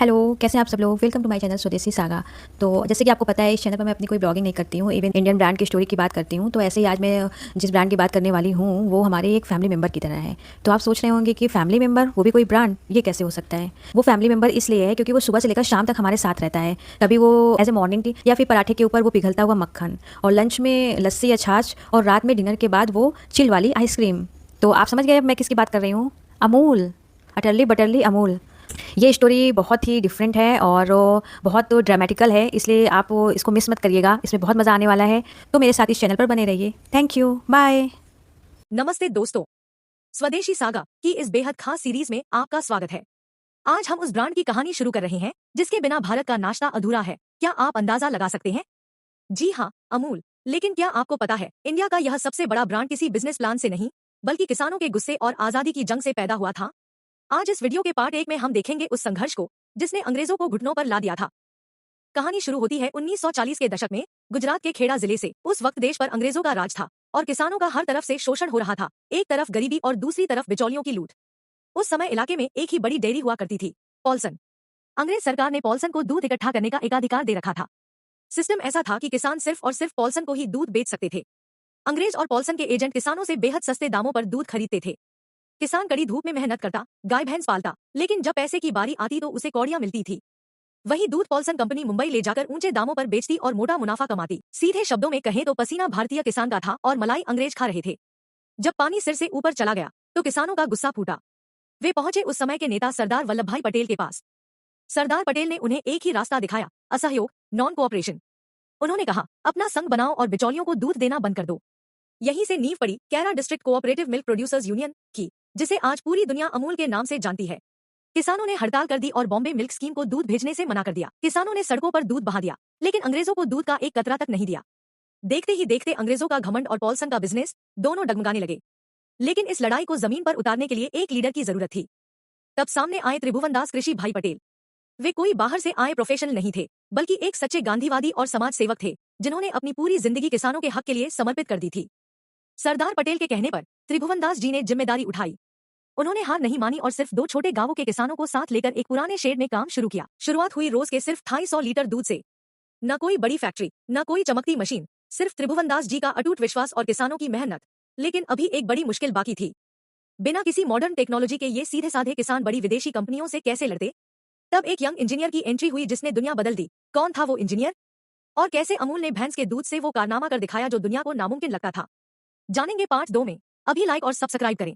Hello, कैसे हैं आप सब लोग? वेलकम टू माय चैनल स्वदेशी सागा। तो जैसे कि आपको पता है, इस चैनल पर मैं अपनी कोई ब्लॉगिंग नहीं करती हूँ, इवन इंडियन ब्रांड की स्टोरी की बात करती हूँ। तो ऐसे ही आज मैं जिस ब्रांड की बात करने वाली हूँ वो हमारे एक फैमिली मेम्बर की तरह है। तो आप सोच रहे होंगे कि फैमिली मेम्बर, वो भी कोई ब्रांड, ये कैसे हो सकता है? वो फैमिली मेम्बर इसलिए है क्योंकि वो सुबह से लेकर शाम तक हमारे साथ रहता है। कभी वो एज ए मॉर्निंग टी या फिर पराठे के ऊपर वो पिघलता हुआ मक्खन, और लंच में लस्सी या छाछ, और रात में डिनर के बाद वो चिल वाली आइसक्रीम। तो आप समझ गए अब मैं किसकी बात कर रही हूँ? अमूल, अटरली बटरली अमूल। ये स्टोरी बहुत ही डिफरेंट है और बहुत ड्रामेटिकल है, इसलिए आप इसको मिस मत करिएगा। इसमें बहुत मज़ा आने वाला है। तो मेरे साथ इस चैनल पर बने रहिए। Thank you, bye. नमस्ते दोस्तों, स्वदेशी सागा की इस बेहद खास सीरीज में आपका स्वागत है। आज हम उस ब्रांड की कहानी शुरू कर रहे हैं जिसके बिना भारत का नाश्ता अधूरा है। क्या आप अंदाजा लगा सकते हैं? जी हाँ, अमूल। लेकिन क्या आपको पता है, इंडिया का यह सबसे बड़ा ब्रांड किसी बिजनेस प्लान से नहीं, बल्कि किसानों के गुस्से और आजादी की जंग से पैदा हुआ था। आज इस वीडियो के पार्ट 1 में हम देखेंगे उस संघर्ष को जिसने अंग्रेजों को घुटनों पर ला दिया था। कहानी शुरू होती है 1940 के दशक में, गुजरात के खेड़ा जिले से। उस वक्त देश पर अंग्रेजों का राज था और किसानों का हर तरफ से शोषण हो रहा था। एक तरफ गरीबी और दूसरी तरफ बिचौलियों की लूट। उस समय इलाके में एक ही बड़ी डेयरी हुआ करती थी, पॉल्सन। अंग्रेज सरकार ने पॉल्सन को दूध इकट्ठा करने का एकाधिकार दे रखा था। सिस्टम ऐसा था कि किसान सिर्फ और सिर्फ पॉल्सन को ही दूध बेच सकते थे। अंग्रेज और पॉल्सन के एजेंट किसानों से बेहद सस्ते दामों पर दूध खरीदते थे। किसान कड़ी धूप में मेहनत करता, गाय भैंस पालता, लेकिन जब पैसे की बारी आती तो उसे कौड़ियां मिलती थी। वही दूध पॉल्सन कंपनी मुंबई ले जाकर ऊंचे दामों पर बेचती और मोटा मुनाफा कमाती। सीधे शब्दों में कहें तो पसीना भारतीय किसान का था और मलाई अंग्रेज खा रहे थे। जब पानी सिर से ऊपर चला गया तो किसानों का गुस्सा फूटा। वे पहुंचे उस समय के नेता सरदार वल्लभ भाई पटेल के पास। सरदार पटेल ने उन्हें एक ही रास्ता दिखाया, असहयोग, नॉन कोऑपरेशन। उन्होंने कहा, अपना संघ बनाओ और बिचौलियों को दूध देना बंद कर दो। यहीं से नींव पड़ी Kaira district cooperative milk producers union की, जिसे आज पूरी दुनिया अमूल के नाम से जानती है। किसानों ने हड़ताल कर दी और बॉम्बे मिल्क स्कीम को दूध भेजने से मना कर दिया। किसानों ने सड़कों पर दूध बहा दिया, लेकिन अंग्रेजों को दूध का एक कतरा तक नहीं दिया। देखते ही देखते अंग्रेजों का घमंड और पॉल्सन का बिजनेस दोनों डगमगाने लगे। लेकिन इस लड़ाई को जमीन पर उतारने के लिए एक लीडर की जरूरत थी। तब सामने आए त्रिभुवनदास कृषि भाई पटेल। वे कोई बाहर से आए प्रोफेशनल नहीं थे, बल्कि एक सच्चे गांधीवादी और समाज सेवक थे, जिन्होंने अपनी पूरी जिंदगी किसानों के हक के लिए समर्पित कर दी थी। सरदार पटेल के कहने पर त्रिभुवनदास जी ने जिम्मेदारी उठाई। उन्होंने हार नहीं मानी और सिर्फ 2 छोटे गांवों के किसानों को साथ लेकर एक पुराने शेड में काम शुरू किया। शुरुआत हुई रोज के सिर्फ 250 लीटर दूध से। न कोई बड़ी फैक्ट्री, न कोई चमकती मशीन, सिर्फ त्रिभुवनदास जी का अटूट विश्वास और किसानों की मेहनत। लेकिन अभी एक बड़ी मुश्किल बाकी थी। बिना किसी मॉडर्न टेक्नोलॉजी के ये सीधे साधे किसान बड़ी विदेशी कंपनियों से कैसे लड़ते? तब एक यंग इंजीनियर की एंट्री हुई जिसने दुनिया बदल दी। कौन था वो इंजीनियर? और कैसे अमूल ने भैंस के दूध से वो कारनामा कर दिखाया जो दुनिया को नामुमकिन लगता था? जानेंगे पार्ट 2 में। अभी लाइक और सब्सक्राइब करें।